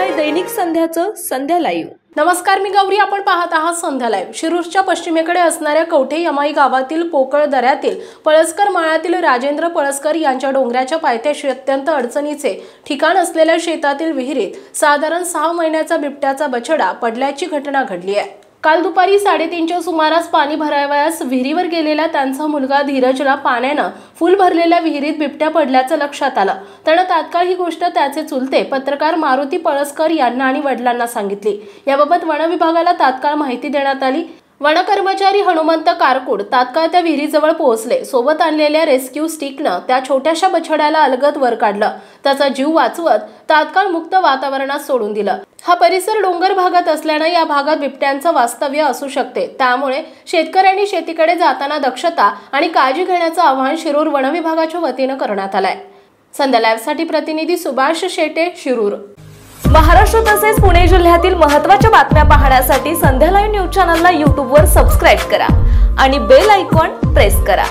आहे दैनिक संध्याचं संध्या लाईव्ह। नमस्कार, मी गौरी। आपण पाहत आहात संध्या लाईव्ह। शिरूरच्या पश्चिमेकडे असणाऱ्या कवठे यमाई गावातील पोकळ दऱ्यातील पळसकर माळातील राजेंद्र पळसकर यांच्या डोंगराच्या पायथ्याशी अत्यंत अडचणीचे ठिकाण असलेल्या शेतातील विहिरीत साधारण 6 महिन्याचा बिबट्याचा बछडा पडल्याची घटना घडली आहे। काल दुपारी 3:30च्या सुमारास पाणी भरावयास विहिरीवर गेलेला त्यांचा मुलगा धीरजला पाण्यानं फुल भरलेल्या विहिरीत बिबट्या पडल्याचं लक्षात आलं। त्यानं तात्काळ ही गोष्ट त्याचे चुलते पत्रकार मारुती पळसकर यांना आणि वडिलांना सांगितली। याबाबत वन विभागाला तात्काळ माहिती देण्यात आली। वन कर्मचारी हनुमंत कारकुड तात्काळ त्या विहिरीजवळ पोहोचले। सोबत आणलेल्या रेस्क्यू स्टिकनं त्या छोट्याशा बछड्याला अलगद वर काढलं। त्याचा जीव वाचवत तात्काळ मुक्त वातावरणात सोडून दिलं। हा परिसर डोंगर भागात असल्याने या भागात बिबट्यांचं वास्तव्य असू शकते। त्यामुळे शेतकऱ्यांनी शेतीकडे जाताना दक्षता आणि काळजी घेण्याचं आवाहन शिरूर वन विभागाच्या वतीनं करण्यात आलंय। संध्या लाईव्हसाठी प्रतिनिधी सुभाष शेटे, शिरूर। महाराष्ट्र तसेच पुणे जिल्ह्यातील महत्त्वाच्या बातम्या पाहण्यासाठी संध्या लाईव्ह न्यूज चॅनलला YouTube वर सबस्क्राइब करा आणि बेल आयकॉन प्रेस करा।